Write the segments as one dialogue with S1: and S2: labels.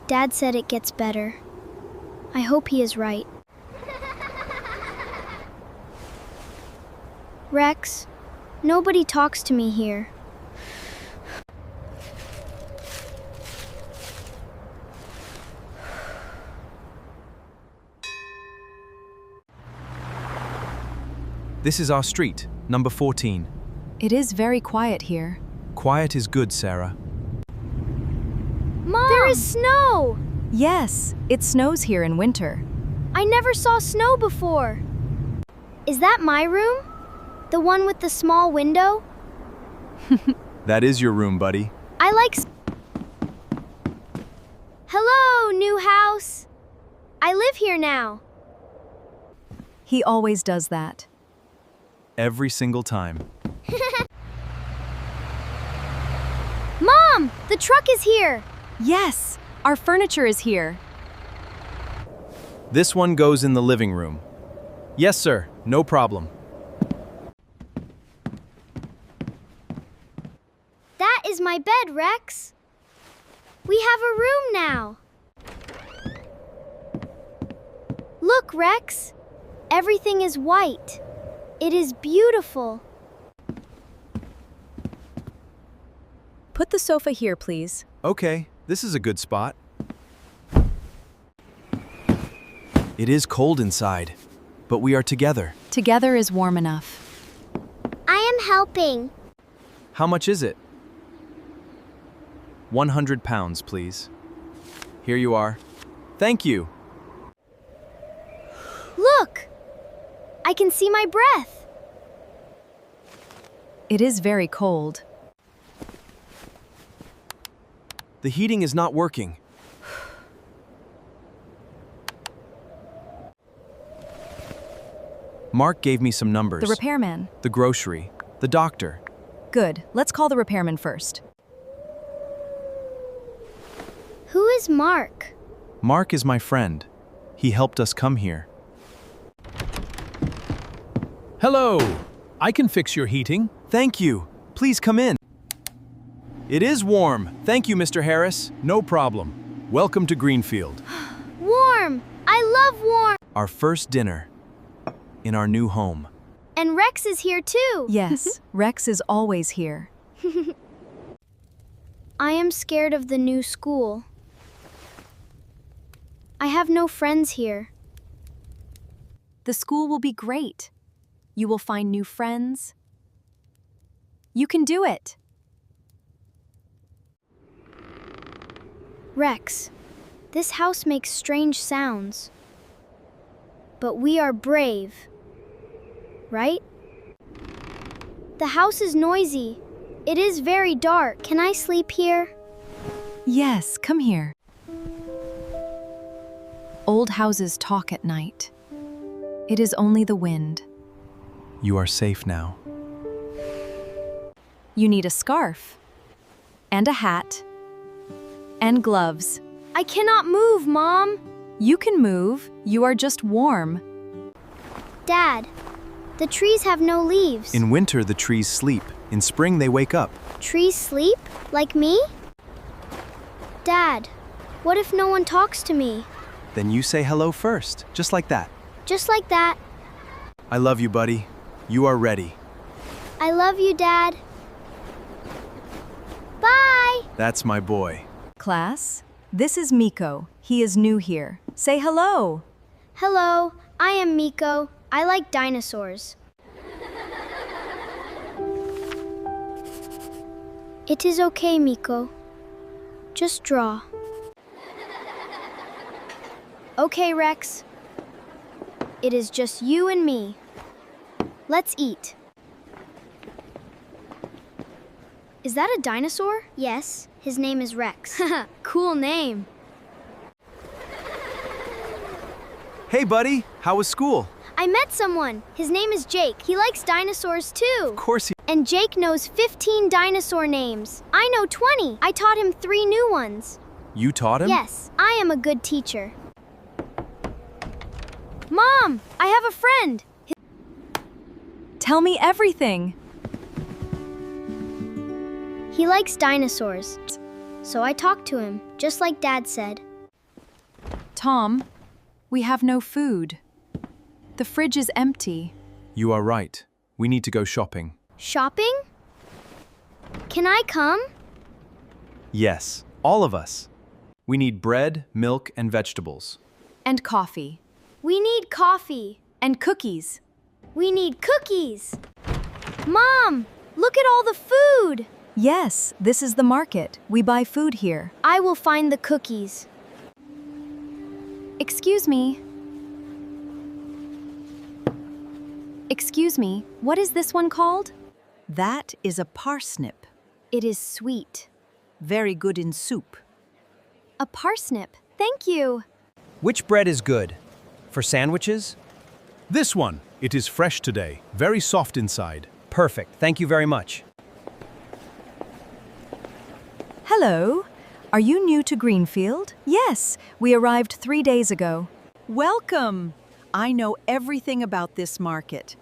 S1: Dad said it gets better. I hope he is right. Rex, nobody talks to me here.
S2: This is our street, number 14.
S3: It is very quiet here.
S2: Quiet is good, Sarah.
S1: Mom! There is snow!
S3: Yes, it snows here in winter.
S1: I never saw snow before. Is that my room? The one with the small window?
S2: That is your room, buddy.
S1: I like... Hello, new house. I live here now.
S3: He always does that.
S2: Every single time.
S1: Mom, the truck is here.
S3: Yes, our furniture is here.
S2: This one goes in the living room. Yes, sir. No problem.
S1: That is my bed, Rex. We have a room now. Look, Rex. Everything is white. It is beautiful.
S3: Put the sofa here, please.
S2: Okay, this is a good spot. It is cold inside, but we are together.
S3: Together is warm enough.
S1: I am helping.
S2: How much is it? 100 pounds, please. Here you are. Thank you.
S1: Look! I can see my breath.
S3: It is very cold.
S2: The heating is not working. Mark gave me some numbers.
S3: The repairman.
S2: The grocery. The doctor.
S3: Good. Let's call the repairman first.
S1: Who is Mark?
S2: Mark is my friend. He helped us come here.
S4: Hello! I can fix your heating.
S2: Thank you. Please come in. It is warm. Thank you, Mr. Harris.
S4: No problem. Welcome to Greenfield.
S1: Warm! I love warm!
S2: Our first dinner in our new home.
S1: And Rex is here too.
S3: Yes, Rex is always here.
S1: I am scared of the new school. I have no friends here.
S3: The school will be great. You will find new friends. You can do it.
S1: Rex, this house makes strange sounds. But we are brave, right? The house is noisy. It is very dark. Can I sleep here?
S3: Yes, come here. Old houses talk at night. It is only the wind.
S2: You are safe now.
S3: You need a scarf, and a hat, and gloves.
S1: I cannot move, Mom.
S3: You can move. You are just warm.
S1: Dad, the trees have no leaves.
S2: In winter, the trees sleep. In spring, they wake up.
S1: Trees sleep? Like me? Dad, what if no one talks to me?
S2: Then you say hello first, just like that.
S1: Just like that.
S2: I love you, buddy. You are ready.
S1: I love you, Dad. Bye!
S2: That's my boy.
S3: Class, this is Miko. He is new here. Say hello.
S1: Hello, I am Miko. I like dinosaurs. It is okay, Miko. Just draw. Okay, Rex. It is just you and me. Let's eat. Is that a dinosaur? Yes, his name is Rex. Cool name.
S2: Hey, buddy. How was school?
S1: I met someone. His name is Jake. He likes dinosaurs too.
S2: Of course he...
S1: And Jake knows 15 dinosaur names. I know 20. I taught him 3 new ones.
S2: You taught him?
S1: Yes, I am a good teacher. Mom, I have a friend.
S3: Tell me everything.
S1: He likes dinosaurs. So I talked to him, just like Dad said.
S3: Tom, we have no food. The fridge is empty.
S2: You are right. We need to go shopping.
S1: Shopping? Can I come?
S2: Yes, all of us. We need bread, milk, and vegetables.
S3: And coffee.
S1: We need coffee.
S3: And cookies.
S1: We need cookies. Mom, look at all the food.
S3: Yes, this is the market. We buy food here.
S1: I will find the cookies.
S3: Excuse me. Excuse me, what is this one called?
S5: That is a parsnip.
S3: It is sweet.
S5: Very good in soup.
S3: A parsnip. Thank you.
S6: Which bread is good? For sandwiches?
S4: This one. It is fresh today, very soft inside.
S6: Perfect. Thank you very much.
S5: Hello. Are you new to Greenfield? Yes, we arrived 3 days ago. Welcome. I know everything about this market.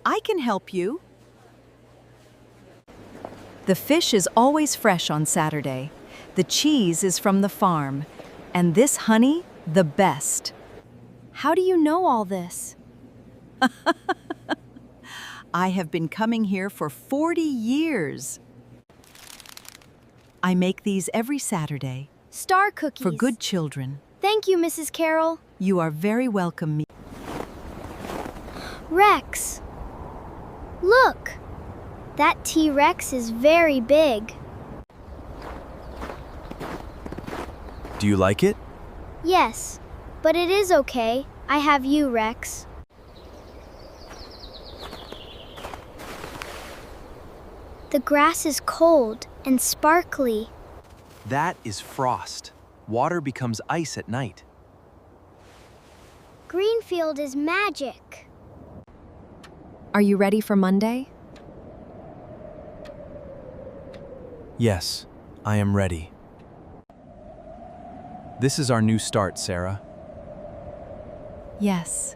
S5: I can help you. The fish is always fresh on Saturday. The cheese is from the farm. And this honey, the best.
S3: How do you know all this?
S5: I have been coming here for 40 years. I make these every Saturday
S1: Star cookies.
S5: for good children.
S1: Thank you, Mrs. Carroll.
S5: You are very welcome, Miko.
S1: Rex. Look. That T-Rex is very big.
S2: Do you like it?
S1: Yes, but it is okay. I have you, Rex. The grass is cold and sparkly.
S2: That is frost. Water becomes ice at night.
S1: Greenfield is magic.
S3: Are you ready for Monday?
S2: Yes, I am ready. This is our new start, Sarah.
S3: Yes.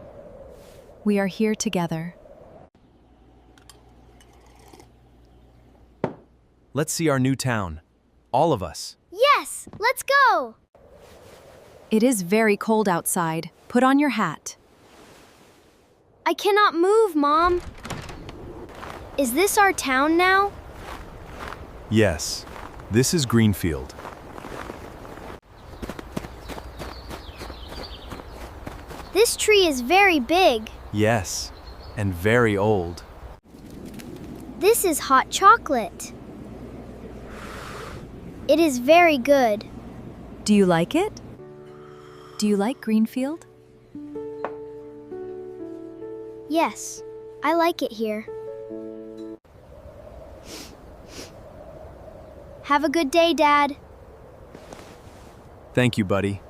S3: We are here together.
S2: Let's see our new town. All of us.
S1: Yes, let's go.
S3: It is very cold outside. Put on your hat.
S1: I cannot move, Mom. Is this our town now?
S2: Yes, this is Greenfield.
S1: This tree is very big.
S2: Yes, and very old.
S1: This is hot chocolate. It is very good.
S3: Do you like it? Do you like Greenfield?
S1: Yes, I like it here. Have a good day, Dad.
S2: Thank you, buddy.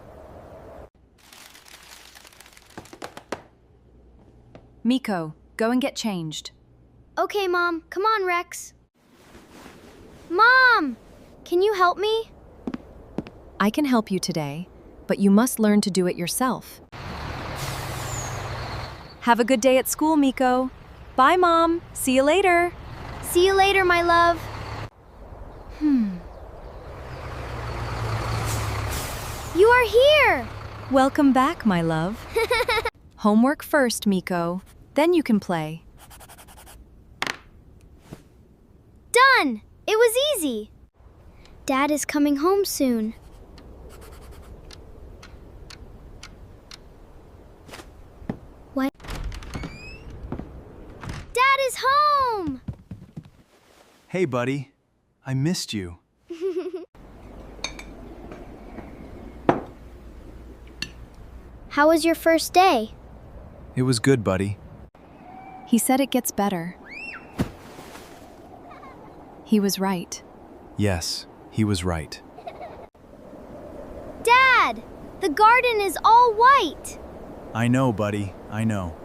S3: Miko, go and get changed.
S1: Okay, Mom. Come on, Rex. Mom! Can you help me?
S3: I can help you today, but you must learn to do it yourself. Have a good day at school, Miko. Bye, Mom. See you later.
S1: See you later, my love. You are here!
S3: Welcome back, my love. Homework first, Miko. Then you can play.
S1: Done! It was easy. Dad is coming home soon. What? Dad is home!
S2: Hey, buddy. I missed you.
S1: How was your first day?
S2: It was good, buddy.
S3: He said it gets better. He was right.
S2: Yes, he was right.
S1: Dad! The garden is all white!
S2: I know, buddy. I know.